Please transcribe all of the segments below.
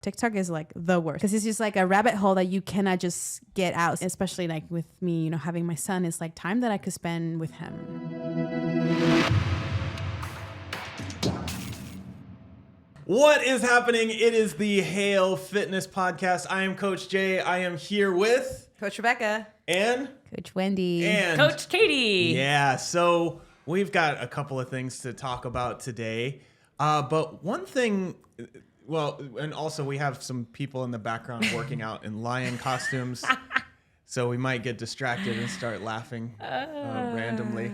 TikTok is like the worst because it's just like a rabbit hole that you cannot just get out, especially like with me, you know, having my son is like time that I could spend with him. What is happening? It is the Hale Fitness Podcast. I am Coach Jay. I am here with Coach Rebecca and Coach Wendy and Coach Katie. Yeah, so we've got a couple of things to talk about today. But one thing, well, and also we have some people in the background working out in lion costumes. So we might get distracted and start laughing randomly.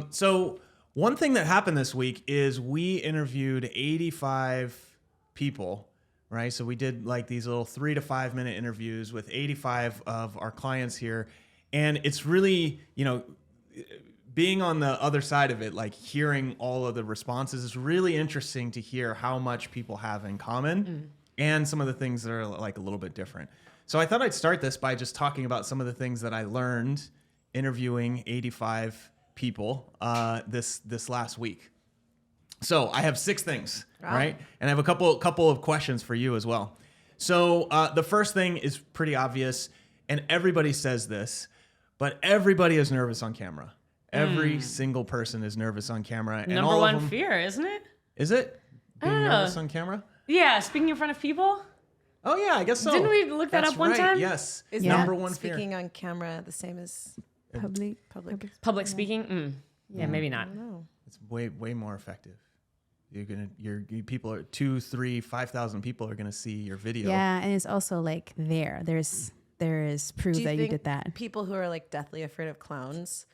So one thing that happened this week is we interviewed 85 people, right? So we did like these little 3 to 5 minute interviews with 85 of our clients here. And it's really, you know, being on the other side of it, like hearing all of the responses is really interesting to hear how much people have in common and some of the things that are like a little bit different. So I thought I'd start this by just talking about some of the things that I learned interviewing 85 people this last week. So I have 6 things, right? And I have a couple of questions for you as well. So the first thing is pretty obvious, and everybody says this, but everybody is nervous on camera. Every single person is nervous on camera. And Number one fear, isn't it? Is it? Being nervous on camama? Yeah, speaking in front of people. Oh yeah, I guess so. Didn't we look that That's up one right. time? Yes. is number not one fear. speaking on camera the same as Public speaking? Yeah, maybe not. I don't know. It's way more effective. People are 2, 3, 5,000 people are gonna see your video. Yeah, and it's also like there's proof Do you that you think did that. people who are like deathly afraid of clowns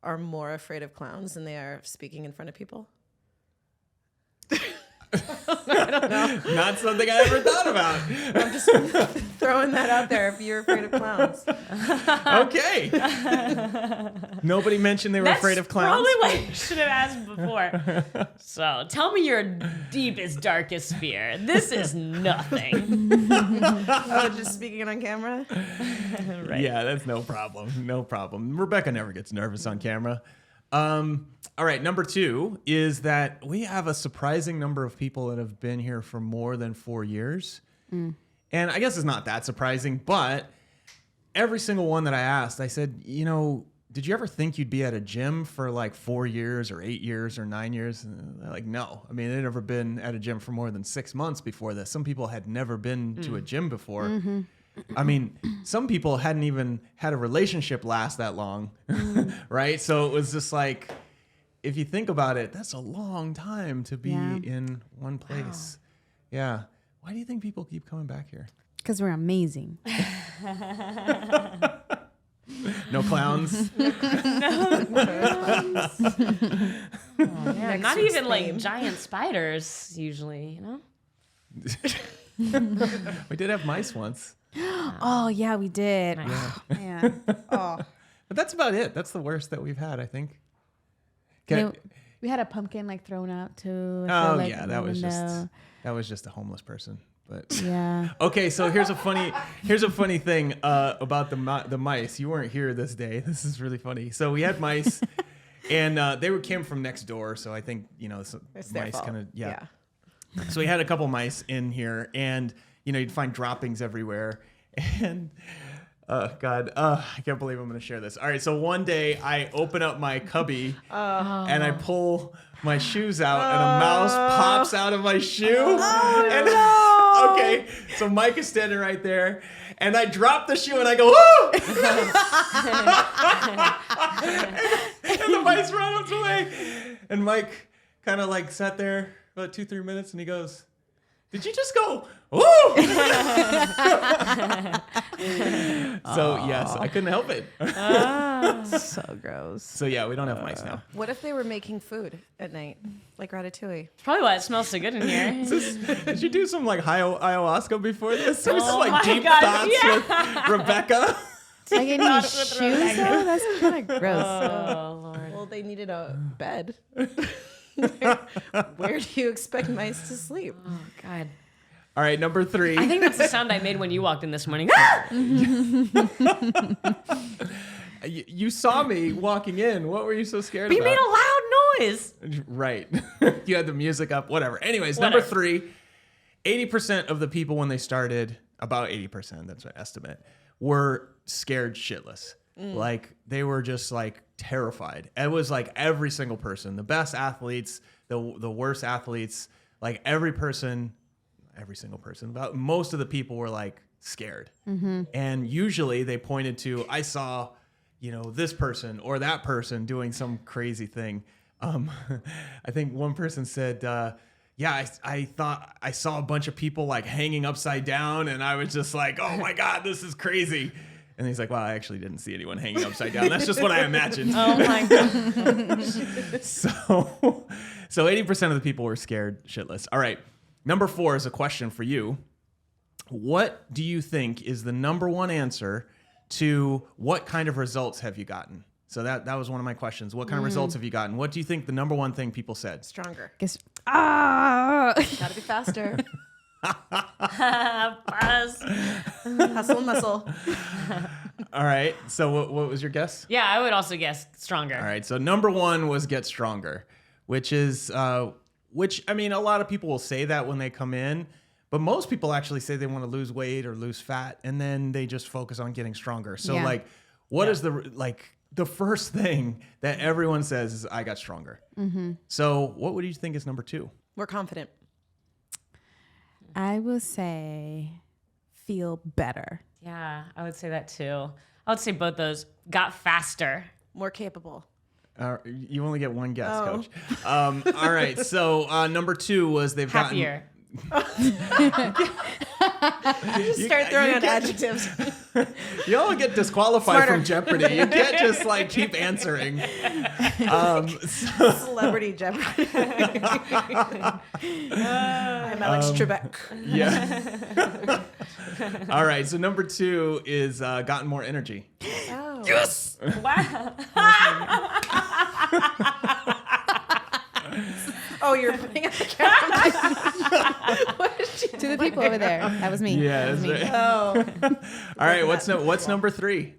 are more afraid of clowns than they are of speaking in front of people? I don't know. Not something I ever thought about. I'm just throwing that out there if you're afraid of clowns. Okay. Nobody mentioned they were afraid of clowns. Probably what I should have asked before. So tell me your deepest, darkest fear. This is nothing. Oh, just speaking on camera? Right. Yeah, that's no problem. No problem. Rebecca never gets nervous on camera. All right, number 2 is that we have a surprising number of people that have been here for more than 4 years. And I guess it's not that surprising, but every single one that I asked, I said, you know, did you ever think you'd be at a gym for like 4 years or 8 years or 9 years? And they're like, no. I mean, they'd never been at a gym for more than 6 months before this. Some people had never been to a gym before. I mean, some people hadn't even had a relationship last that long, right? So it was just like, if you think about it, that's a long time to be in one place. Wow. Yeah. Why do you think people keep coming back here? Because we're amazing. No clowns. Not even like giant spiders usually, you know? We did have mice once. Oh yeah, we did. Nice. Oh, man. Oh. But that's about it. That's the worst that we've had, I think. We had a pumpkin like thrown out too. Oh like, yeah, that was just a homeless person. But yeah. Okay, so here's a funny thing about the mice. You weren't here this day. This is really funny. So we had mice, and they came from next door. So I think It's their mice fault. kind of So we had a couple mice in here, and you'd find droppings everywhere, and. Oh, God. I can't believe I'm going to share this. All right. So one day I open up my cubby and I pull my shoes out and a mouse pops out of my shoe. Okay. So Mike is standing right there and I drop the shoe and I go, woo! And the mice runs away. And Mike kind of like sat there for about 2-3 minutes and he goes, did you just go, ooh? So, yes, I couldn't help it. So gross. So, yeah, we don't have mice now. What if they were making food at night, like ratatouille? Probably why it smells so good in here. Did you do some, like, ayahuasca before this? Or some, Oh like, my deep God, thoughts with Rebecca? Like any shoes though? That's kind of gross. Oh, Lord. Well, they needed a bed. Where do you expect mice to sleep? Oh, God. All right, number 3. I think that's the sound I made when you walked in this morning. You saw me walking in. What were you so scared But you about? made a loud noise. Right. You had the music up, whatever. Anyways, number 3, 80% of the people when they started, about 80%, that's my estimate, were scared shitless. Like they were just like terrified. It was like every single person, the best athletes, the worst athletes, like every single person, about most of the people were like scared. And usually they pointed to, I saw, this person or that person doing some crazy thing. I think one person said, I thought I saw a bunch of people like hanging upside down, and I was just like, oh my God, this is crazy. And he's like, well, I actually didn't see anyone hanging upside down. That's just what I imagined. Oh my God. So 80% of the people were scared shitless. All right. Number 4 is a question for you. What do you think is the number one answer to what kind of results have you gotten? So that was one of my questions. What kind of results have you gotten? What do you think the number one thing people said? Stronger. Gotta be faster. Buzz. Hustle and muscle. All right. So what was your guess? Yeah, I would also guess stronger. All right. So number 1 was get stronger, which is, a lot of people will say that when they come in, but most people actually say they want to lose weight or lose fat, and then they just focus on getting stronger. So what is the first thing that everyone says is I got stronger. So what would you think is number 2? We're confident. I will say feel better. Yeah, I would say that too. I would say both those. Got faster. More capable. You only get one guess, Coach. All right. So number 2 was they've Happier. Just start throwing out adjectives. You all get disqualified Smarter. from Jeopardy. You can't just like keep answering. Celebrity Jeopardy. I'm Alex Trebek. Yeah. All right. So number 2 is gotten more energy. Oh. Yes. Wow. Oh, you're putting up the camera. What is she To the people over there. That was me. Yeah. That was me. Oh. All right. What's number 3?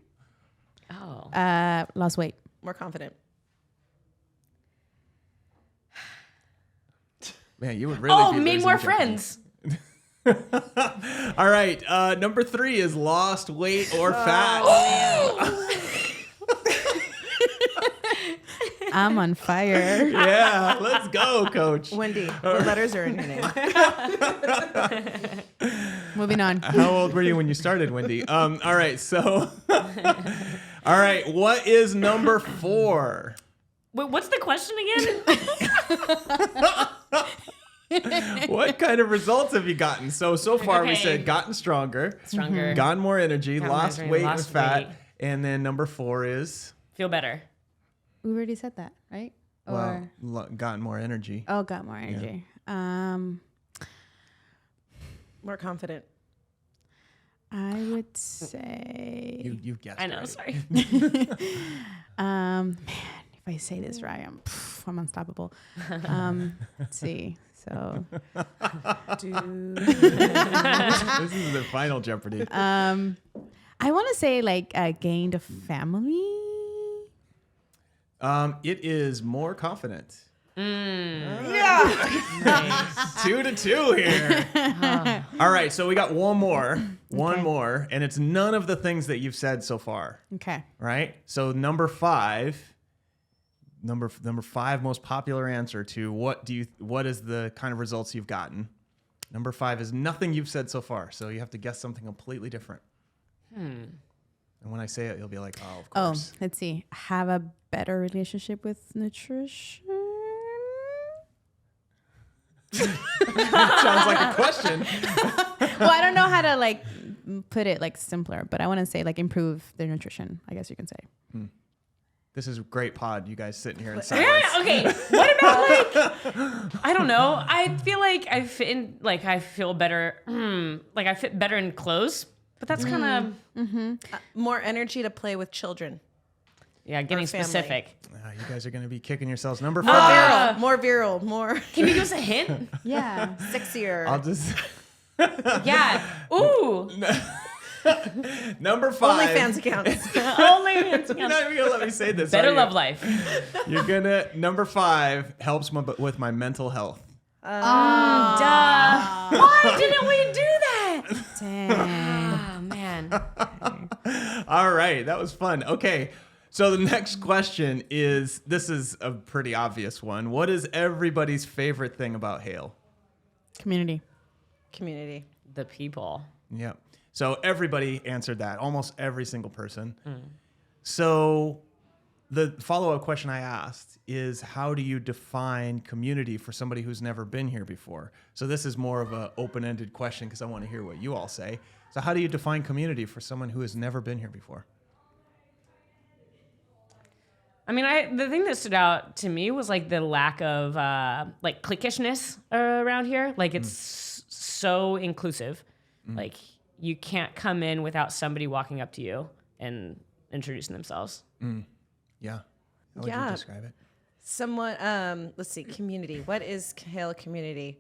Oh. Lost weight. More confident. Man, you would really. be made losing more Jeopardy. friends. All right. Number 3 is lost weight or fat. I'm on fire. Yeah. Let's go, Coach. Wendy, what letters are in your name? Moving on. How old were you when you started, Wendy? All right. So. All right. What is number 4? Wait, what's the question again? What kind of results have you gotten? So far we Okay. said gotten stronger, Stronger. gotten more energy, Gotten more lost energy, weight lost and fat, weight. and then number 4 is Feel better. We already said that, right? gotten more energy. Got more energy. More confident. I would say You've guessed. I know, right. sorry. man, if I say this right, I'm unstoppable. Let's see. So This is the final Jeopardy. I want to say gained a family. It is more confident. Yeah. 2-2 here. All right, so we got one more, and it's none of the things that you've said so far. Okay. Right? So number 5 most popular answer to what is the kind of results you've gotten? Number 5 is nothing you've said so far. So you have to guess something completely different. And when I say it, you'll be like, oh, of course. Let's see. Have a better relationship with nutrition. Sounds like a question. Well, I don't know how to put it simpler, but I want to say improve their nutrition, I guess you can say. This is a great pod. You guys sitting here in silence. Yeah, okay. What about I don't know. I feel like I fit in, I feel better. I fit better in clothes, but that's kind of More energy to play with children. yeah, getting family. specific. You guys are going to be kicking yourselves. Number 5. More virile. More Can you give us a hint? Yeah. sexier. I'll just Yeah. Ooh. number 5. OnlyFans accounts. Only You're not even gonna let me say this. better are you? love life. You're gonna number 5 helps with my mental health. Duh. Why didn't we do that? Dang. Ah, man. All right, that was fun. Okay, so the next question is, this is a pretty obvious one. What is everybody's favorite thing about Hale? Community. Community. The people. Yep. So everybody answered that, almost every single person. So the follow-up question I asked is, how do you define community for somebody who's never been here before? So this is more of an open-ended question because I want to hear what you all say. So how do you define community for someone who has never been here before? I mean, the thing that stood out to me was like the lack of like cliquishness around here. Like it's so inclusive. Like you can't come in without somebody walking up to you and introducing themselves. Yeah. How would you Yeah. describe it? Somewhat, let's see, community. What is Hale community?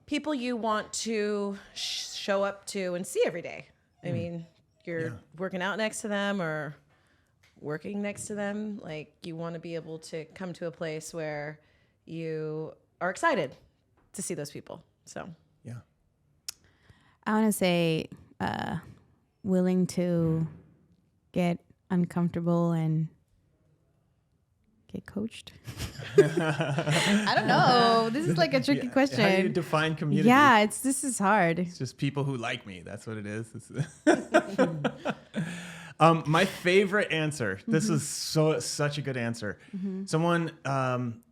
People you want to show up to and see every day. I mean, you're working out next to them or working next to them. Like, you want to be able to come to a place where you are excited to see those people. So, Yeah. I want to say willing to get uncomfortable and get coached. I don't know. This is like a tricky question. How do you define community? Yeah, this is hard. It's just people who like me. That's what it is. My favorite answer. This is such a good answer. Someone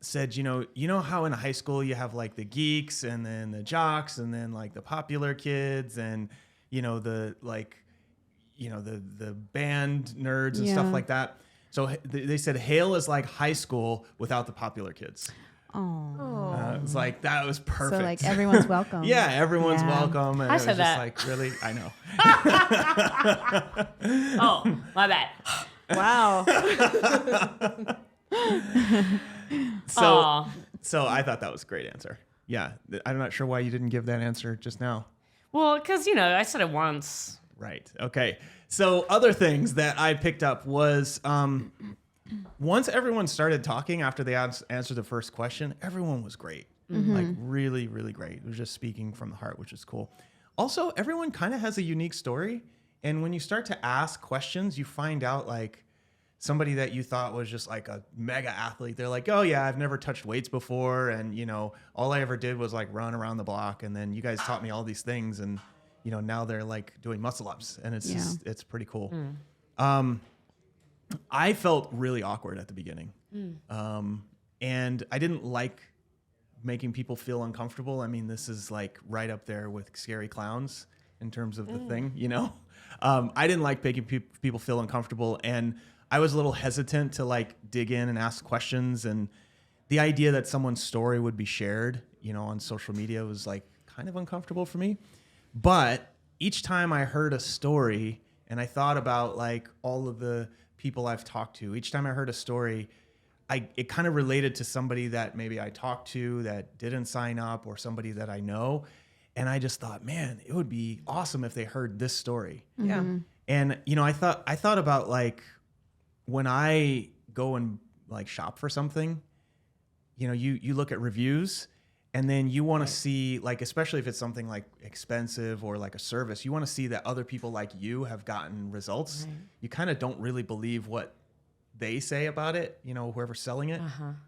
said, you know how in high school you have like the geeks and then the jocks and then like the popular kids and the band nerds and stuff like that. So they said Hale is like high school without the popular kids. Oh. It's like, that was perfect. So like everyone's welcome. Yeah, everyone's Yeah. welcome. And I it said was that. just like, really? I know. Oh, my bad. wow. So I thought that was a great answer. Yeah. I'm not sure why you didn't give that answer just now. Well, because, I said it once. Right. Okay. So other things that I picked up was once everyone started talking after they answered the first question, everyone was great. Like really, really great. It was just speaking from the heart, which is cool. Also, everyone kind of has a unique story. And when you start to ask questions, you find out like somebody that you thought was just like a mega athlete. They're like, oh yeah, I've never touched weights before. And all I ever did was like run around the block. And then you guys taught me all these things. And now they're like doing muscle ups, and it's just, it's pretty cool. I felt really awkward at the beginning. And I didn't like making people feel uncomfortable. I mean, this is like right up there with scary clowns in terms of the thing, I didn't like making people feel uncomfortable, and I was a little hesitant to like dig in and ask questions. And the idea that someone's story would be shared, on social media was like kind of uncomfortable for me. But each time I heard a story and I thought about like all of the people I've talked to, each time I heard a story, it kind of related to somebody that maybe I talked to that didn't sign up, or somebody that I know. And I just thought, man, it would be awesome if they heard this story. Yeah. And, I thought about like when I go and like shop for something, you look at reviews. And then you want to see, like, especially if it's something like expensive or like a service, you want to see that other people like you have gotten results. Right. You kind of don't really believe what they say about it, whoever's selling it.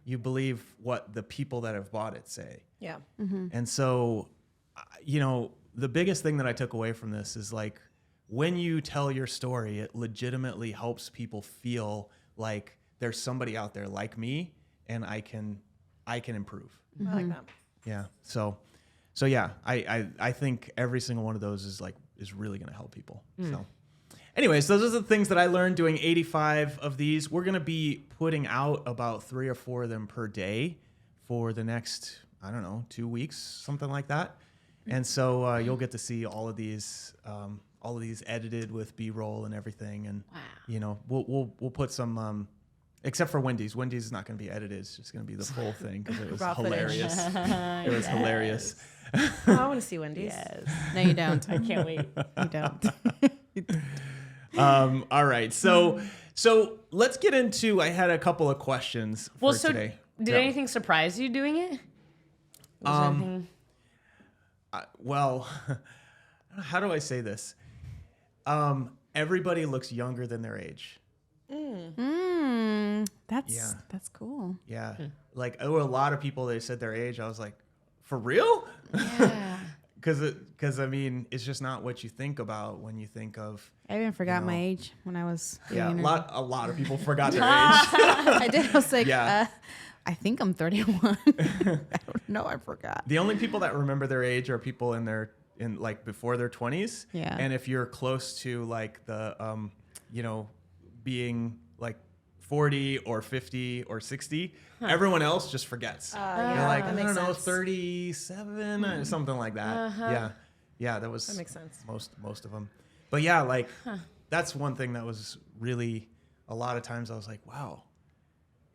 You believe what the people that have bought it say. Yeah. And so, the biggest thing that I took away from this is like, when you tell your story, it legitimately helps people feel like there's somebody out there like me, and I can improve. I like that. Yeah. So yeah, I think every single one of those is really going to help people. So anyways, those are the things that I learned doing 85 of these. We're going to be putting out about 3 or 4 of them per day for the next, 2 weeks, something like that. And so you'll get to see all of these edited with B-roll and everything. And, we'll put some, except for Wendy's. Wendy's is not going to be edited. It's just going to be the full thing because it was hilarious. It was hilarious. Oh, I want to see Wendy's. Yes. No, you don't. I can't wait. You don't. All right. So let's get into, I had a couple of questions for today. Did anything surprise you doing it? Was anything... Well, how do I say this? Everybody looks younger than their age. That's cool. Yeah. Like, there were a lot of people, they said their age. I was like, for real? Yeah. Because I mean, it's just not what you think about when you think of. I even forgot my know. age when I was. Yeah, doing a lot of people forgot their age. I did. I was like, Yeah. I think I'm 31. I don't know. I forgot. The only people that remember their age are people in like before their 20s. Yeah. And if you're close to like the being like 40 or 50 or 60, everyone else just forgets. You're like, I that makes don't know, sense. 37 or something like that. Yeah, that makes sense. most of them. But yeah, like that's one thing that was really, a lot of times I was like, wow,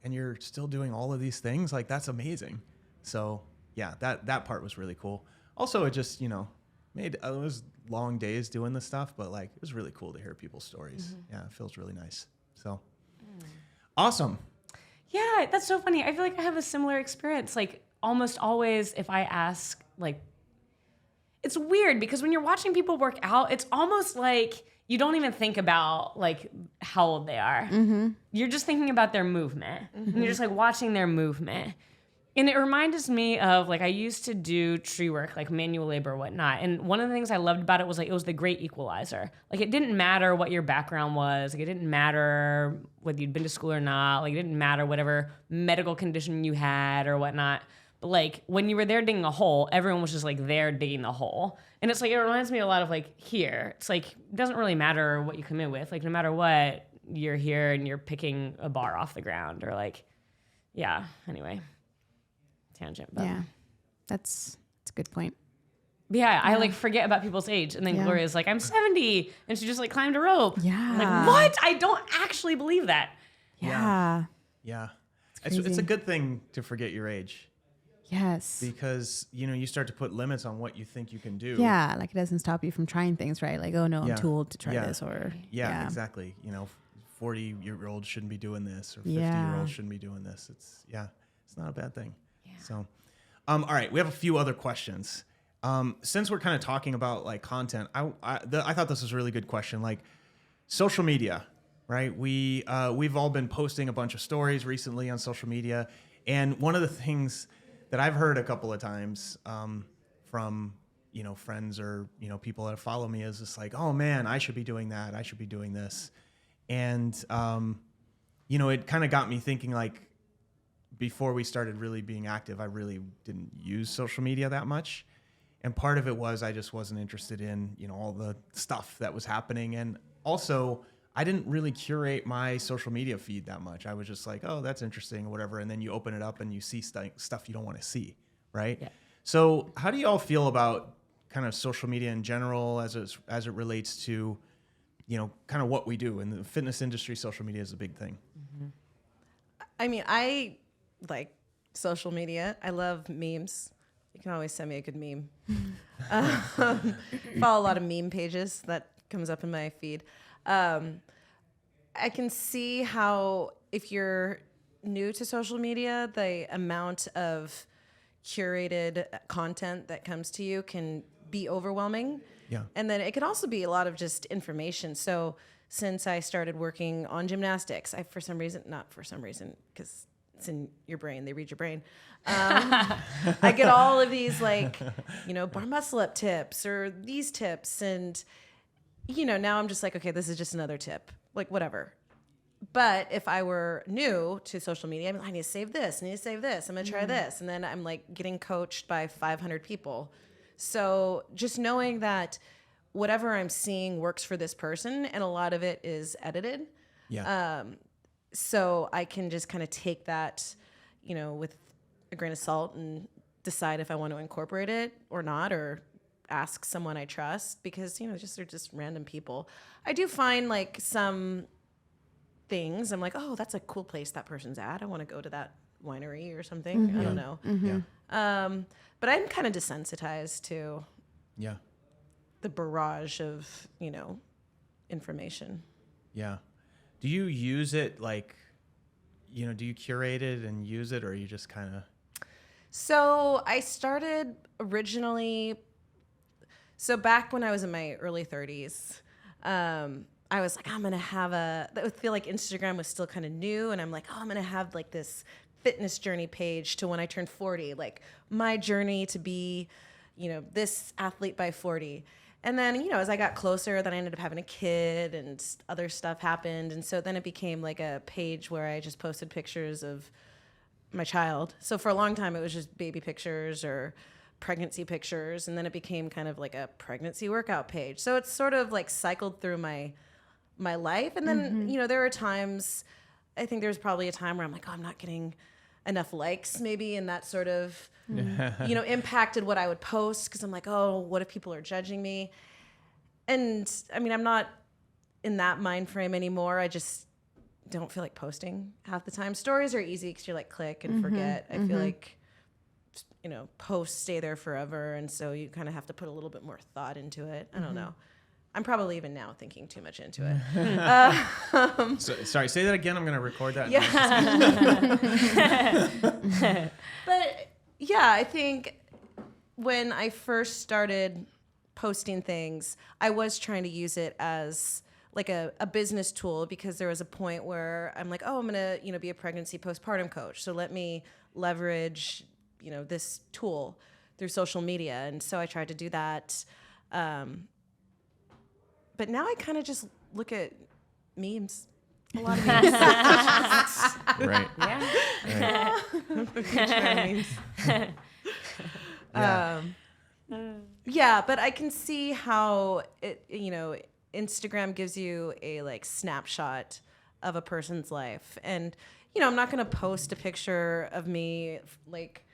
and you're still doing all of these things? Like, that's amazing. So yeah, that part was really cool. Also, it just, made, it was long days doing this stuff, but like, it was really cool to hear people's stories. Yeah, it feels really nice. So awesome. Yeah, that's so funny. I feel like I have a similar experience. Like almost always, if I ask, like, it's weird because when you're watching people work out, it's almost like you don't even think about like how old they are. You're just thinking about their movement, and you're just like watching their movement. And it reminds me of like I used to do tree work, like manual labor, whatnot. And one of the things I loved about it was like it was the great equalizer. Like it didn't matter what your background was. Like it didn't matter whether you'd been to school or not. Like it didn't matter whatever medical condition you had or whatnot. But like when you were there digging a hole, everyone was just like there digging the hole. And it's like it reminds me a lot of like here. It's like it doesn't really matter what you come in with. Like no matter what, you're here and you're picking a bar off the ground or like, yeah. Anyway. Tangent, but Yeah, that's a good point. yeah, I like forget about people's age, and then Yeah. Gloria's like, "I'm 70," and she just like climbed a rope. Yeah. I'm like, what? I don't actually believe that. Yeah. Yeah. It's It's a crazy. good thing to forget your age, Yes. because, you start to put limits on what you think you can do. Yeah, like it doesn't stop you from trying things, right? Like, oh no, Yeah. I'm too old to try Yeah. this, or Yeah, exactly. 40-year-olds shouldn't be doing this, or Yeah. 50-year-olds shouldn't be doing this. It's not a bad thing. So, all right, we have a few other questions. Since we're kind of talking about like content, I thought this was a really good question. Like social media, right? We've all been posting a bunch of stories recently on social media, and one of the things that I've heard a couple of times from friends or people that follow me is just like, oh man, I should be doing that. I should be doing this, and it kind of got me thinking like. Before we started really being active, I really didn't use social media that much. And part of it was I just wasn't interested in, all the stuff that was happening. And also, I didn't really curate my social media feed that much. I was just like, oh, that's interesting or whatever. And then you open it up and you see stuff you don't want to see, right? Yeah. So how do you all feel about kind of social media in general as it relates to, kind of what we do? In the fitness industry, social media is a big thing. I mean, I like social media. I love memes. You can always send me a good meme. Follow a lot of meme pages that comes up in my feed. I can see how if you're new to social media, the amount of curated content that comes to you can be overwhelming. Yeah. And then it can also be a lot of just information. So since I started working on gymnastics, because it's in your brain, they read your brain. I get all of these like, bar muscle up tips or these tips. And, now I'm just like, okay, this is just another tip, like whatever. But if I were new to social media, I'm like, I need to save this, I need to save this, I'm going to try this. And then I'm like getting coached by 500 people. So just knowing that whatever I'm seeing works for this person, and a lot of it is edited. Yeah. So I can just kind of take that, with a grain of salt and decide if I want to incorporate it or not, or ask someone I trust, because, they're just random people. I do find like some things I'm like, oh, that's a cool place that person's at. I want to go to that winery or something. I don't know. Yeah. But I'm kind of desensitized to Yeah. the barrage of, information. Yeah. Do you use it like, do you curate it and use it, or you just kind of? So I started originally So back when I was in my early 30s, I was like, I'm going to I feel like Instagram was still kind of new. And I'm like, I'm going to have like this fitness journey page to when I turn 40, like my journey to be, this athlete by 40. And then, as I got closer, then I ended up having a kid and other stuff happened. And so then it became like a page where I just posted pictures of my child. So for a long time, it was just baby pictures or pregnancy pictures. And then it became kind of like a pregnancy workout page. So it's sort of like cycled through my life. And then, there are times, I think there's probably a time where I'm like, I'm not getting enough likes maybe. And that sort of, impacted what I would post. Cause I'm like, oh, what if people are judging me? And I mean, I'm not in that mind frame anymore. I just don't feel like posting half the time. Stories are easy because you're like click and forget. I feel like, posts stay there forever. And so you kind of have to put a little bit more thought into it. I don't know. I'm probably even now thinking too much into it. Sorry, say that again. I'm going to record that. Yeah. But yeah, I think when I first started posting things, I was trying to use it as like a business tool because there was a point where I'm like, oh, I'm going to, be a pregnancy postpartum coach. So let me leverage, this tool through social media. And so I tried to do that. But now I kind of just look at memes. A lot of memes. Right. Yeah. Right. Yeah, but I can see how it, Instagram gives you a like snapshot of a person's life. And, I'm not going to post a picture of me like,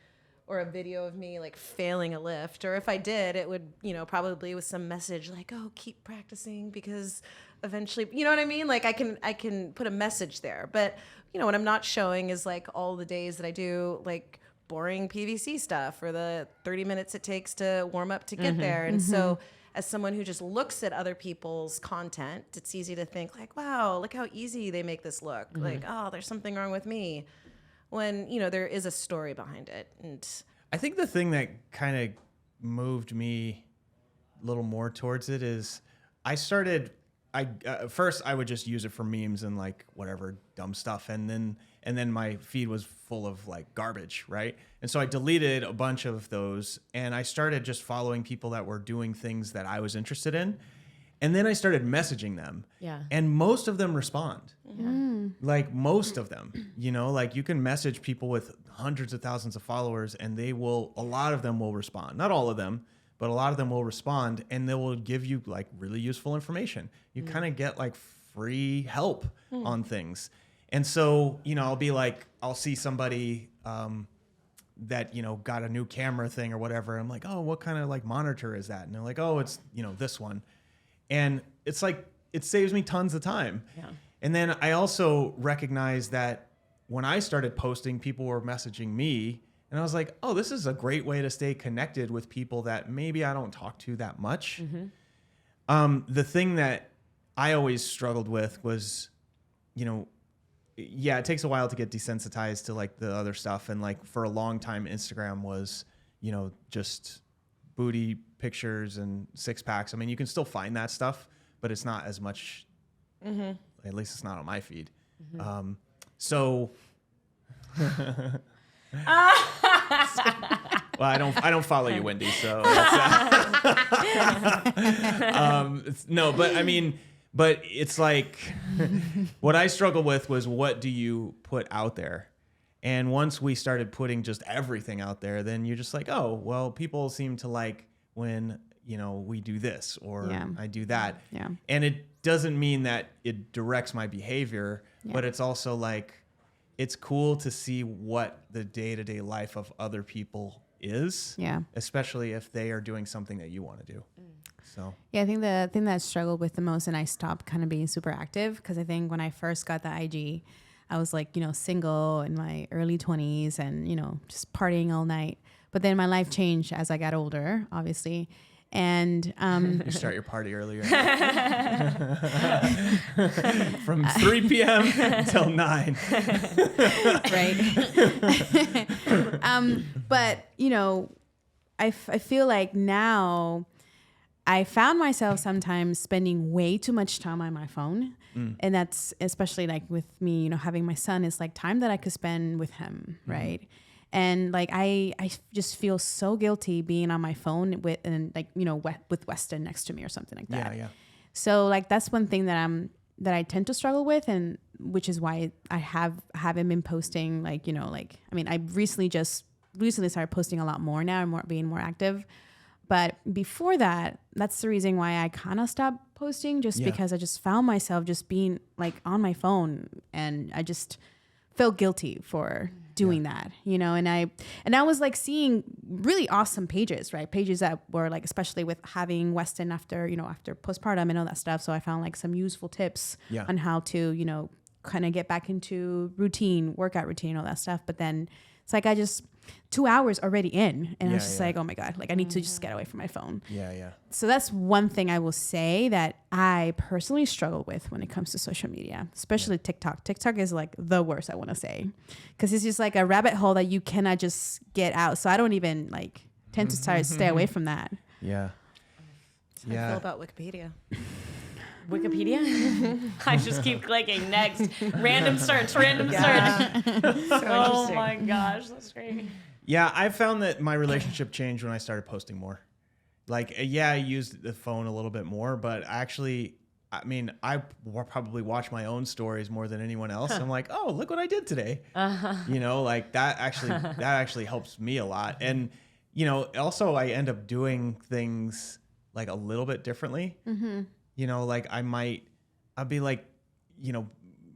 or a video of me like failing a lift. Or if I did, it would, probably with some message like, oh, keep practicing because eventually, you know what I mean? Like I can put a message there. But, what I'm not showing is like all the days that I do like boring PVC stuff or the 30 minutes it takes to warm up to get there. And so as someone who just looks at other people's content, it's easy to think like, wow, look how easy they make this look. Like, oh, there's something wrong with me. When, there is a story behind it. And I think the thing that kind of moved me a little more towards it is first I would just use it for memes and like whatever dumb stuff. And then my feed was full of like garbage. Right. And so I deleted a bunch of those and I started just following people that were doing things that I was interested in. And then I started messaging them. Yeah. And most of them respond. Yeah. Like most of them, like you can message people with hundreds of thousands of followers and a lot of them will respond. Not all of them, but a lot of them will respond and they will give you like really useful information. You kind of get like free help on things. And so, I'll see somebody that, got a new camera thing or whatever. I'm like, oh, what kind of like monitor is that? And they're like, oh, it's, this one. And it's like, it saves me tons of time. Yeah. And then I also recognized that when I started posting, people were messaging me. And I was like, oh, this is a great way to stay connected with people that maybe I don't talk to that much. The thing that I always struggled with was, it takes a while to get desensitized to like the other stuff. And like for a long time, Instagram was, just booty pictures and six packs. I mean, you can still find that stuff, but it's not as much. At least it's not on my feed. So, well, I don't follow you, Wendy. So, no, but I mean, but it's like what I struggled with was what do you put out there? And once we started putting just everything out there, then you're just like, oh, well, people seem to like when, we do this or I do that. Yeah. And it doesn't mean that it directs my behavior, but it's also like, it's cool to see what the day-to-day life of other people is. Yeah. Especially if they are doing something that you want to do. So. Yeah, I think the thing that I struggled with the most, and I stopped kind of being super active, because I think when I first got the IG, I was like, single in my early 20s and, just partying all night. But then my life changed as I got older, obviously. And you start your party earlier. From 3 p.m. until 9. Right. But, I feel like now I found myself sometimes spending way too much time on my phone. And that's especially like with me, you know, having my son is like time that I could spend with him. Right. And like, I just feel so guilty being on my phone with, and like, you know, with Weston next to me or something like that. Yeah. So like, that's one thing that I tend to struggle with, and which is why I haven't been posting like, you know, like, I mean, I recently started posting a lot more now and being more active. But before that, that's the reason why I kind of stopped posting, just because I just found myself just being like on my phone, and I just felt guilty for doing that, you know. And I was like seeing really awesome pages, right? Pages that were like, especially with having Weston after postpartum and all that stuff. So I found like some useful tips on how to, you know, kind of get back into workout routine, all that stuff. But then it's like I just 2 hours already in, and I was just like, oh my God, like I need to just get away from my phone. Yeah. So that's one thing I will say that I personally struggle with when it comes to social media, especially TikTok. TikTok is like the worst, I want to say, because it's just like a rabbit hole that you cannot just get out. So I don't even like tend to stay away from that. Yeah. That's how I feel about Wikipedia. Wikipedia? I just keep clicking next. Random search. Oh my gosh, that's great. Yeah, I found that my relationship changed when I started posting more. Like, I used the phone a little bit more, but actually, I mean, I probably watch my own stories more than anyone else. I'm like, oh, look what I did today. You know, like that actually helps me a lot. And, you know, also I end up doing things like a little bit differently. You know, like I'd be like, you know,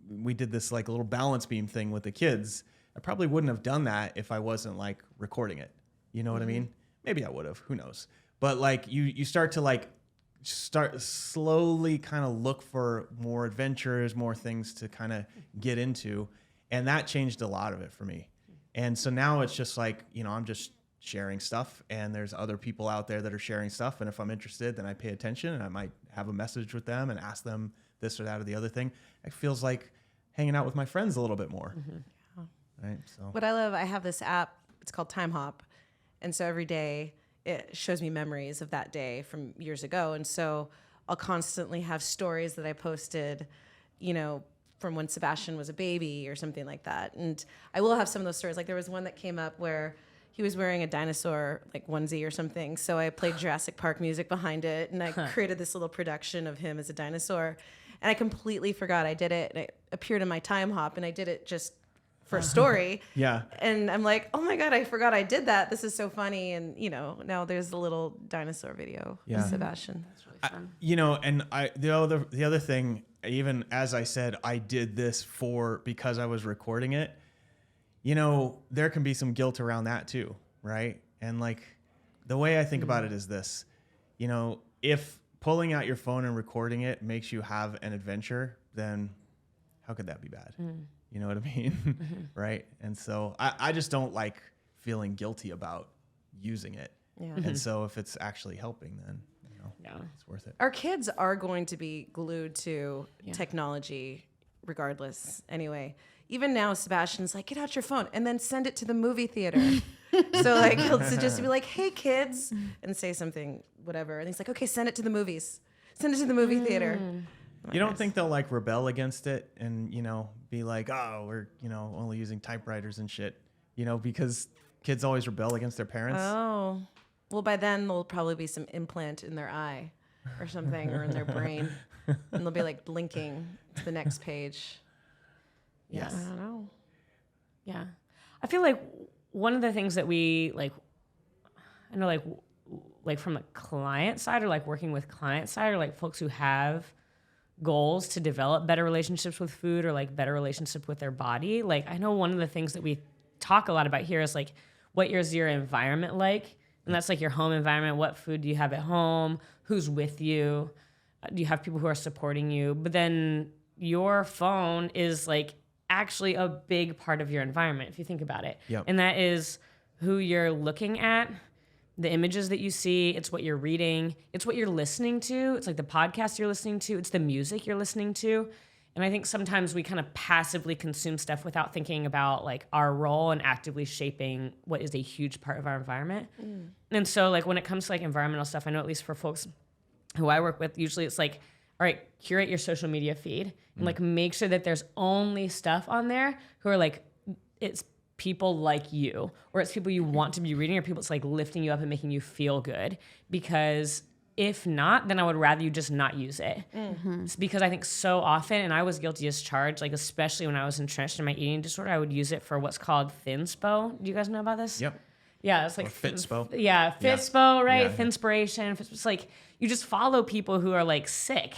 we did this like little balance beam thing with the kids. I probably wouldn't have done that if I wasn't like recording it. You know what I mean? Maybe I would have, who knows? But like you start to slowly kind of look for more adventures, more things to kind of get into. And that changed a lot of it for me. And so now it's just like, you know, I'm just sharing stuff, and there's other people out there that are sharing stuff. And if I'm interested, then I pay attention, and I might have a message with them and ask them this or that or the other thing. It feels like hanging out with my friends a little bit more. Right. So What I love, I have this app, it's called Time Hop. And so every day it shows me memories of that day from years ago. And so I'll constantly have stories that I posted, you know, from when Sebastian was a baby or something like that. And I will have some of those stories. Like there was one that came up where he was wearing a dinosaur like onesie or something. So I played Jurassic Park music behind it, and I created this little production of him as a dinosaur. And I completely forgot I did it. And it appeared in my Time Hop, and I did it just for a story. And I'm like, oh my God, I forgot I did that. This is so funny. And, you know, now there's a little dinosaur video of Sebastian. That's really fun. You know, and the other thing, even as I said, I did this because I was recording it. You know, there can be some guilt around that too, right? And like the way I think about it is this, you know, if pulling out your phone and recording it makes you have an adventure, then how could that be bad? You know what I mean? Right? And so I just don't like feeling guilty about using it. And so if it's actually helping, then, you know, it's worth it. Our kids are going to be glued to technology regardless anyway. Even now, Sebastian's like, get out your phone and then send it to the movie theater. So like he'll just be like, hey kids, and say something, whatever. And he's like, okay, send it to the movies. Send it to the movie theater. You don't think they'll like rebel against it and, you know, be like, oh, we're, you know, only using typewriters and shit, you know, because kids always rebel against their parents. Oh, well, by then there'll probably be some implant in their eye or something, or in their brain. And they'll be like blinking to the next page. Yes. I don't know. Yeah. I feel like one of the things that we like, I know like from the client side, or like working with client side, or like folks who have goals to develop better relationships with food, or like better relationship with their body. Like I know one of the things that we talk a lot about here is like, what is your environment like? And that's like your home environment. What food do you have at home? Who's with you? Do you have people who are supporting you? But then your phone is like actually a big part of your environment, if you think about it. Yep. And that is who you're looking at, the images that you see, it's what you're reading, it's what you're listening to, it's like the podcast you're listening to, it's the music you're listening to. And I think sometimes we kind of passively consume stuff without thinking about like our role in actively shaping what is a huge part of our environment. And so like when it comes to like environmental stuff, I know at least for folks who I work with, usually it's like, all right, curate your social media feed and like make sure that there's only stuff on there who are like, it's people like you, or it's people you want to be reading, or people it's like lifting you up and making you feel good. Because if not, then I would rather you just not use it. It's because I think so often, and I was guilty as charged, like especially when I was entrenched in my eating disorder, I would use it for what's called thinspo. Do you guys know about this? Yep. Yeah, it's like Fitspo. Yeah, Fitspo, right? Yeah. Thinspiration. It's like you just follow people who are like sick,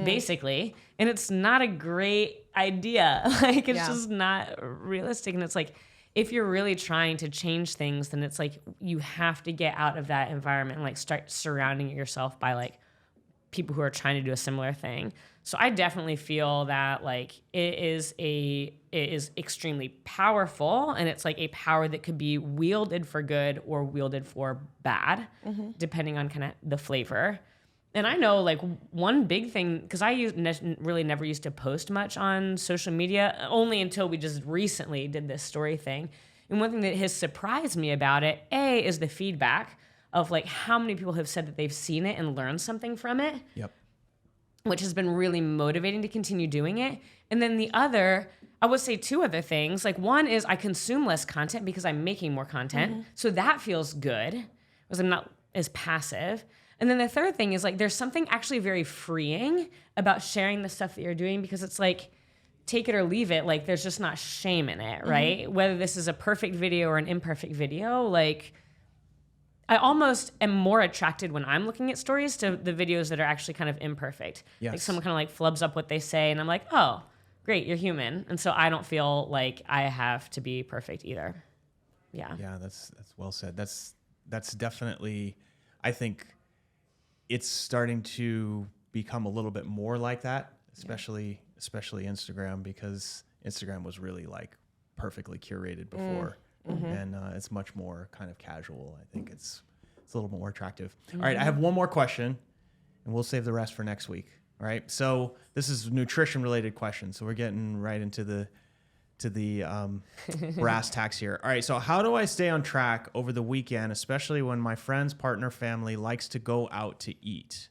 basically, and it's not a great idea. Like it's just not realistic, and it's like if you're really trying to change things, then it's like you have to get out of that environment and like start surrounding yourself by like people who are trying to do a similar thing. So I definitely feel that like it is extremely powerful, and it's like a power that could be wielded for good or wielded for bad, depending on kind of the flavor. And I know like one big thing, because I really never used to post much on social media, only until we just recently did this story thing. And one thing that has surprised me about it, is the feedback of like how many people have said that they've seen it and learned something from it. Yep. Which has been really motivating to continue doing it. And then the other, I would say two other things. Like one is I consume less content because I'm making more content. So that feels good because I'm not as passive. And then the third thing is like there's something actually very freeing about sharing the stuff that you're doing, because it's like take it or leave it. Like there's just not shame in it, right? Whether this is a perfect video or an imperfect video, like I almost am more attracted when I'm looking at stories to the videos that are actually kind of imperfect. Yes. Like someone kind of like flubs up what they say and I'm like, oh, great, you're human. And so I don't feel like I have to be perfect either. Yeah. Yeah, that's well said. That's definitely, I think it's starting to become a little bit more like that, especially Instagram, because Instagram was really like perfectly curated before. And it's much more kind of casual. I think it's a little more attractive. All right, I have one more question, and we'll save the rest for next week. All right, so this is nutrition related question. So we're getting right into the brass tacks here. All right, so how do I stay on track over the weekend, especially when my friends, partner, family likes to go out to eat?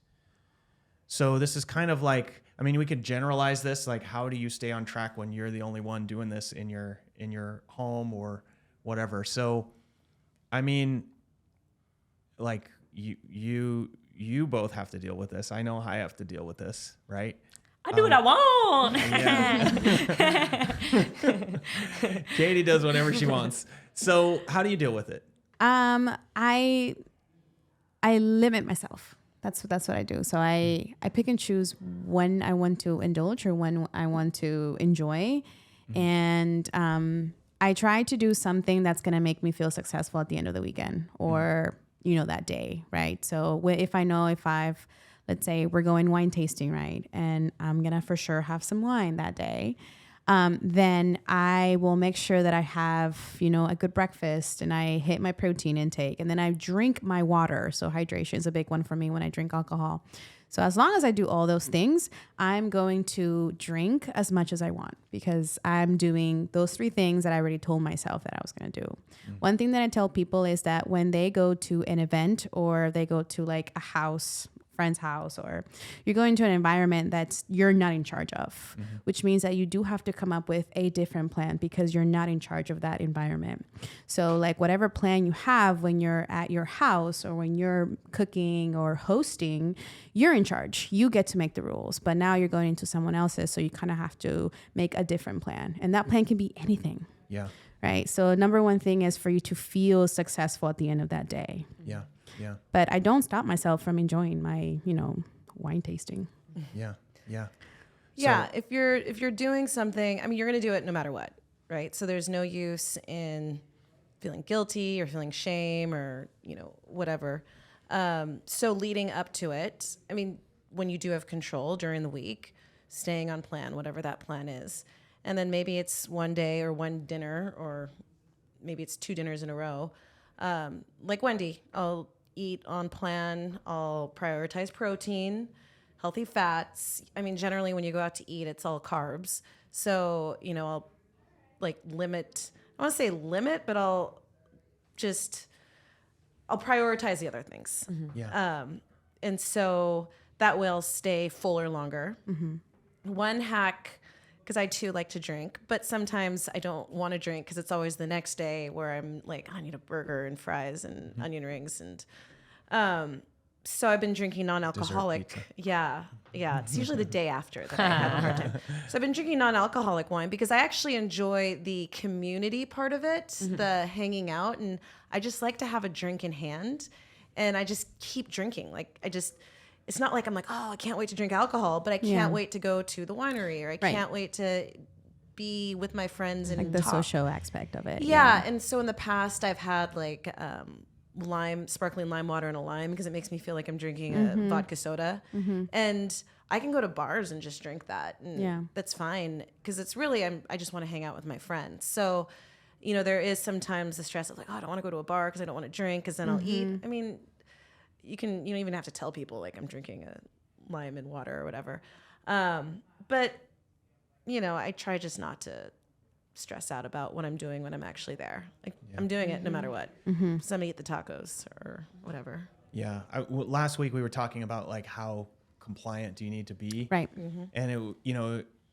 So this is kind of like, I mean, we could generalize this, like how do you stay on track when you're the only one doing this in your home or whatever. So, I mean, like you both have to deal with this. I know I have to deal with this, right? I do what I want. Yeah. Katie does whatever she wants. So how do you deal with it? I limit myself. That's what I do. So I pick and choose when I want to indulge or when I want to enjoy. And I try to do something that's going to make me feel successful at the end of the weekend or, that day, right? So if let's say we're going wine tasting, right? And I'm going to for sure have some wine that day. Then I will make sure that I have, a good breakfast and I hit my protein intake and then I drink my water. So hydration is a big one for me when I drink alcohol. So as long as I do all those things, I'm going to drink as much as I want because I'm doing those three things that I already told myself that I was going to do. One thing that I tell people is that when they go to an event or they go to like a friend's house, or you're going to an environment that you're not in charge of, which means that you do have to come up with a different plan because you're not in charge of that environment. So like whatever plan you have when you're at your house or when you're cooking or hosting, you're in charge. You get to make the rules, but now you're going into someone else's. So you kind of have to make a different plan, and that plan can be anything. Yeah. Right. So number one thing is for you to feel successful at the end of that day. Yeah. Yeah. But I don't stop myself from enjoying my, wine tasting. Yeah. Yeah. Yeah. If you're doing something, I mean, you're going to do it no matter what, right? So there's no use in feeling guilty or feeling shame or, whatever. So leading up to it, I mean, when you do have control during the week, staying on plan, whatever that plan is. And then maybe it's one day or one dinner, or maybe it's 2 dinners in a row. Like Wendy, I'll eat on plan. I'll prioritize protein, healthy fats. I mean, generally when you go out to eat, it's all carbs. So, I'll like limit, I want to say limit, but I'll prioritize the other things. Yeah. And so that will stay fuller longer. One hack, because I too like to drink, but sometimes I don't want to drink because it's always the next day where I'm like, I need a burger and fries and onion rings. And so I've been drinking non-alcoholic. Yeah. It's usually the day after that I have a hard time. So I've been drinking non-alcoholic wine because I actually enjoy the community part of it, the hanging out. And I just like to have a drink in hand and I just keep drinking. It's not like I'm like, oh, I can't wait to drink alcohol, but I can't wait to go to the winery or I can't wait to be with my friends and Like the talk. social aspect of it. Yeah. And so in the past I've had like sparkling lime water and a lime because it makes me feel like I'm drinking a vodka soda. And I can go to bars and just drink that. And that's fine. Because it's really, I just want to hang out with my friends. So, there is sometimes the stress of like, oh, I don't want to go to a bar because I don't want to drink because then I'll eat. I mean, you don't even have to tell people like I'm drinking a lime and water or whatever. But, I try just not to stress out about what I'm doing when I'm actually there. Like I'm doing it no matter what. So I'm gonna eat the tacos or whatever. Yeah. Last week we were talking about like how compliant do you need to be? Right. And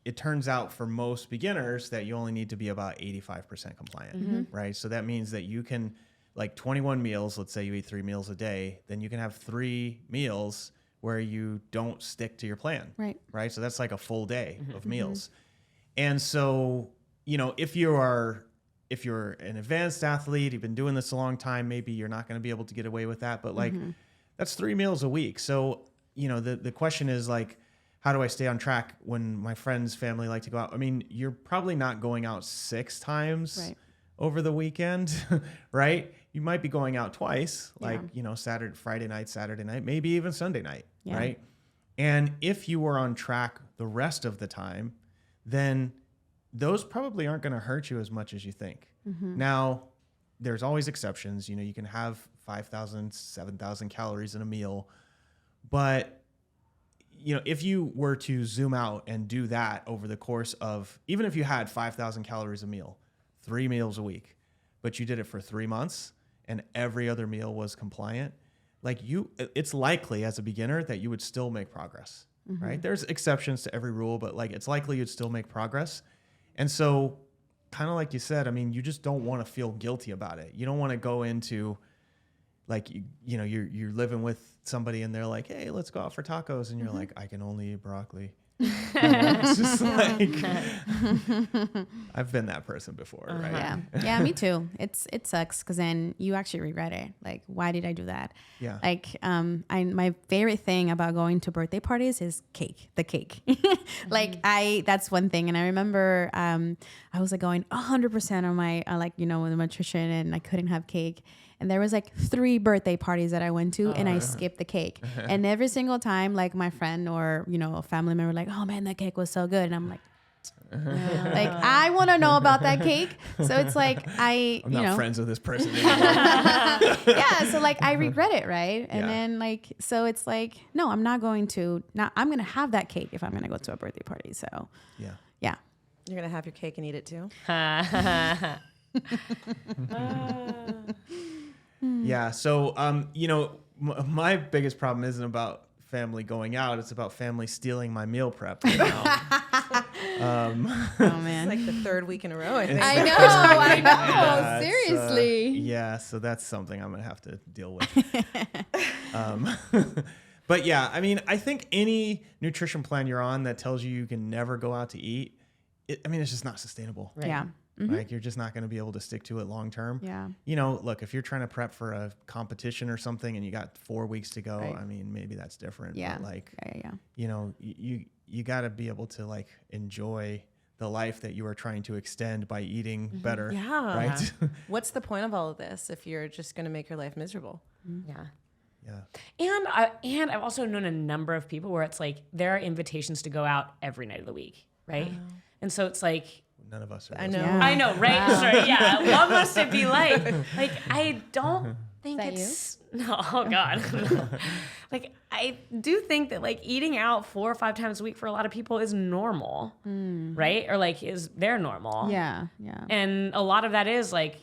it turns out for most beginners that you only need to be about 85% compliant, right? So that means that you can like 21 meals, let's say you eat 3 meals a day, then you can have 3 meals where you don't stick to your plan. Right. So that's like a full day of meals. And so, if you're an advanced athlete, you've been doing this a long time, maybe you're not going to be able to get away with that, but like that's 3 meals a week. So, the question is like, how do I stay on track when my friends, family like to go out? I mean, you're probably not going out 6 times over the weekend, right? You might be going out twice, like, Friday night, Saturday night, maybe even Sunday night, right? And if you were on track the rest of the time, then those probably aren't going to hurt you as much as you think. Now, there's always exceptions. You can have 5,000, 7,000 calories in a meal. But, if you were to zoom out and do that over the course of, even if you had 5,000 calories a meal, 3 meals a week, but you did it for 3 months and every other meal was compliant, it's likely as a beginner that you would still make progress, right? There's exceptions to every rule, but like it's likely you'd still make progress. And so kind of like you said, I mean, you just don't want to feel guilty about it. You don't want to go into like, you're living with somebody and they're like, hey, let's go out for tacos. And you're like, I can only eat broccoli. It's just like, I've been that person before, right? Yeah, me too. It sucks because then you actually regret it. Like, why did I do that? Yeah. Like, my favorite ththing about going to birthday parties is the cake. Like that's one thing. And I remember, I was like going 100% on my, with the nutrition and I couldn't have cake. And there was like 3 birthday parties that I went to and I skipped the cake. And every single time, like my friend or, a family member like, oh man, that cake was so good. And I'm like, like, I want to know about that cake. So it's like, I'm not friends with this person anymore. Yeah. So like, I regret it. Right. And then like, so it's like, no, I'm not going to, I'm going to have that cake if I'm going to go to a birthday party. So yeah. You're going to have your cake and eat it too? Yeah. So, my biggest problem isn't about family going out. It's about family stealing my meal prep right now. Oh man. It's like the 3rd week in a row, I think. I know. Yeah, Seriously. So that's something I'm going to have to deal with. But yeah, I mean, I think any nutrition plan you're on that tells you can never go out to eat, it's just not sustainable. Right. Yeah. Like you're just not going to be able to stick to it long term. Yeah. Look, if you're trying to prep for a competition or something and you got 4 weeks to go, I mean, maybe that's different. Yeah. But like, you got to be able to like enjoy the life that you are trying to extend by eating better. Yeah. Right. What's the point of all of this if you're just going to make your life miserable? Yeah. Yeah. And I've also known a number of people where it's like there are invitations to go out every night of the week, right? And so it's like, None of us are. I know. Yeah. I know, right? Wow. Sorry, yeah. What must it be like? Like, I don't think Is that it's no. Oh God. Like, I do think that like eating out 4 or 5 times a week for a lot of people is normal, right? Or like is their normal. Yeah. And a lot of that is like,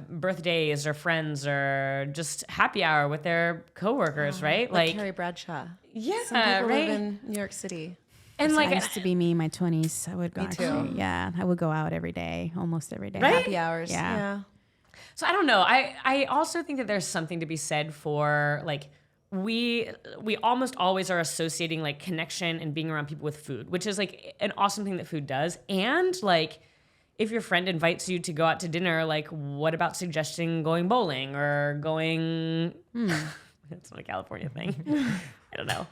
birthdays or friends or just happy hour with their coworkers, right? Like Like, Carrie Bradshaw. yeah, Some people right. live in New York City. And So like, I used to be me in my 20s. I would go Me too. actually, I would go out every day, almost every day. Right? Happy hours. Yeah. so I don't know. I also think that there's something to be said for like, we almost always are associating like connection and being around people with food, which is like an awesome thing that food does. And like, if your friend invites you to go out to dinner, like what about suggesting going bowling or going, it's not a California thing. I don't know.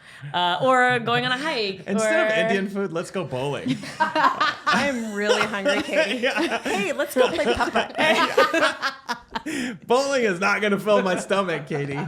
Or going on a hike. Instead of Indian food, let's go bowling. I'm really hungry, Katie. Hey, let's go play putt-putt. Bowling is not going to fill my stomach, Katie.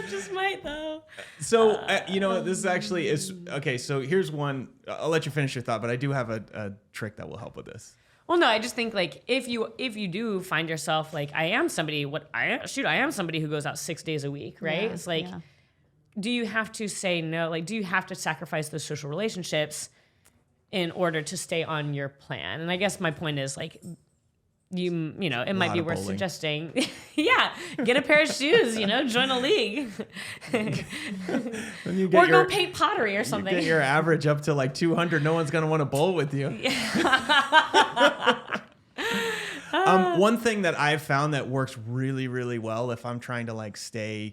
Just might though. So, this is actually is okay. So here's one. I'll let you finish your thought, but I do have a trick that will help with this. Well, no, I just think like if you do find yourself like I am somebody who goes out 6 days a week, right? It's like, do you have to say no? Like, do you have to sacrifice those social relationships in order to stay on your plan? And I guess my point is like, it might be worth bowling. suggesting, get a pair of shoes, join a league, When you or go paint pottery or something. Get your average up to like 200. No one's going to want to bowl with you. One thing that I've found that works really, really well if I'm trying to like stay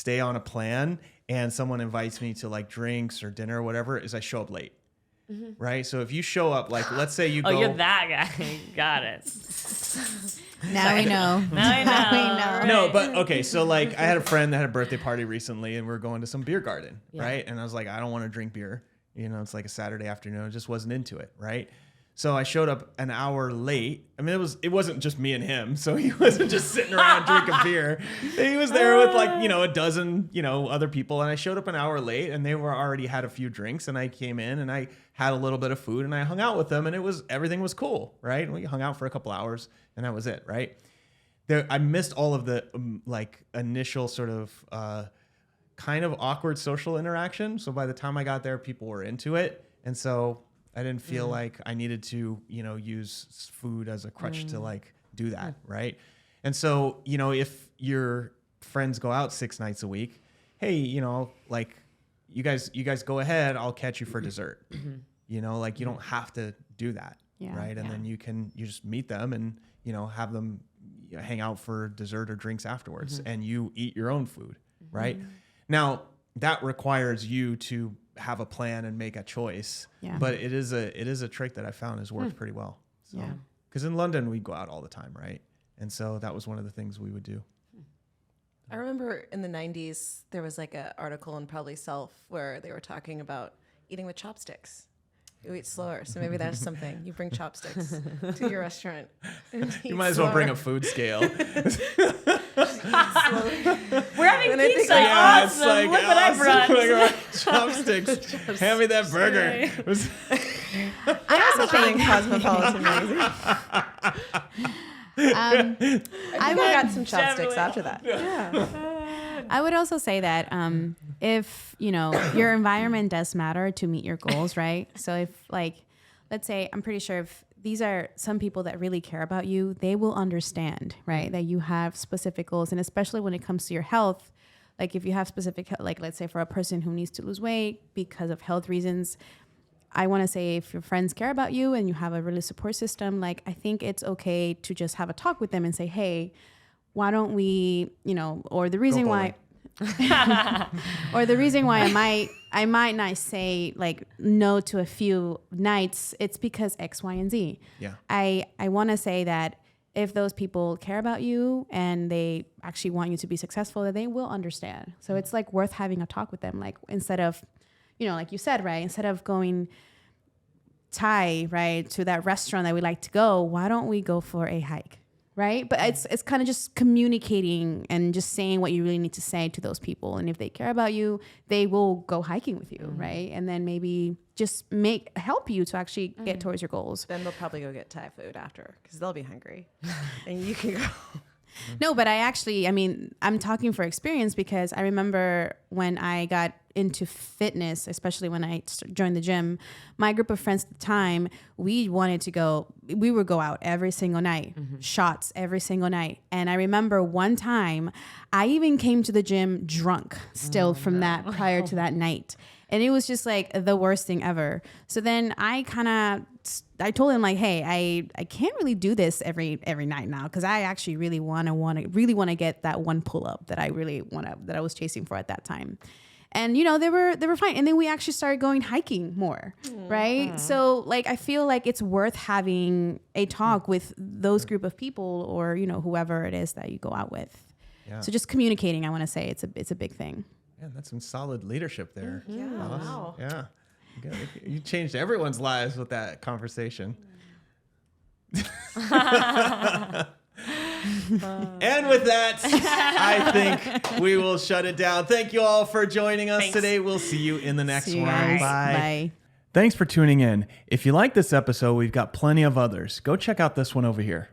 on a plan and someone invites me to like drinks or dinner or whatever is I show up late. Right? So if you show up, like, let's say you go. Oh, you're that guy. Got it. Now we know. Now I know. Right. No, but okay. So like, I had a friend that had a birthday party recently, and we were going to some beer garden, right? And I was like, I don't want to drink beer. It's like a Saturday afternoon. I just wasn't into it, right? So I showed up an hour late. I mean, it wasn't just me and him, so he wasn't just sitting around drinking beer. He was there with like a dozen other people, and I showed up an hour late, and they were already had a few drinks, and I came in and I had a little bit of food, and I hung out with them, and everything was cool, right? And we hung out for a couple hours, and that was it, right? I missed all of the like initial sort of kind of awkward social interaction. So by the time I got there, people were into it, and so I didn't feel like I needed to, use food as a crutch to like do that, right? And so, if your friends go out 6 nights a week, hey, like you guys go ahead, I'll catch you for dessert. Like you don't have to do that, right? And then you just meet them and, have them hang out for dessert or drinks afterwards, and you eat your own food, right? Now, that requires you to have a plan and make a choice. Yeah. But it is a trick that I found has worked pretty well. So, because in London we go out all the time, right? And so that was one of the things we would do. I remember in the 90s, there was like an article in Probably Self where they were talking about eating with chopsticks. You eat slower. So maybe that's something. You bring chopsticks to your restaurant. You might as well bring a food scale. We're having pizza. Yeah, Awesome. it's like, Look what I brought. Like, chopsticks. Hand me that burger. I also think Cosmopolitan amazing. I got some chopsticks after that. I would also say that if, your environment does matter to meet your goals, right? So if like, let's say, I'm pretty sure if these are some people that really care about you, they will understand, right? That you have specific goals. And especially when it comes to your health, like if you have specific, like let's say for a person who needs to lose weight because of health reasons, I want to say if your friends care about you and you have a really support system, like I think it's okay to just have a talk with them and say, hey, why don't we, or the reason why, or the reason why I might not say like no to a few nights, it's because X, Y, and Z. Yeah. I want to say that if those people care about you and they actually want you to be successful, that they will understand. So it's like worth having a talk with them. Like instead of, like you said, right, instead of going Thai, right, to that restaurant that we like to go, why don't we go for a hike? right? But it's kind of just communicating and just saying what you really need to say to those people. And if they care about you, they will go hiking with you, right? And then maybe just help you to actually get towards your goals. Then they'll probably go get Thai food after because they'll be hungry, and you can go. No, but I'm talking for experience because I remember when I got into fitness, especially when I joined the gym, my group of friends at the time, we would go out every single night, shots every single night. And I remember one time I even came to the gym drunk still prior to that night. And it was just like the worst thing ever. So then I told him like, hey, I can't really do this every night now because I actually really want to get that one pull up that I was chasing for at that time. And they were fine. And then we actually started going hiking more, right? So like I feel like it's worth having a talk with those group of people or whoever it is that you go out with. Yeah. So just communicating, I want to say it's a big thing. Yeah, that's some solid leadership there. Yeah. Wow. Yeah. You changed everyone's lives with that conversation. And with that, I think we will shut it down. Thank you all for joining us today. We'll see you in the next one. Guys. Bye. Bye. Thanks for tuning in. If you like this episode, we've got plenty of others. Go check out this one over here.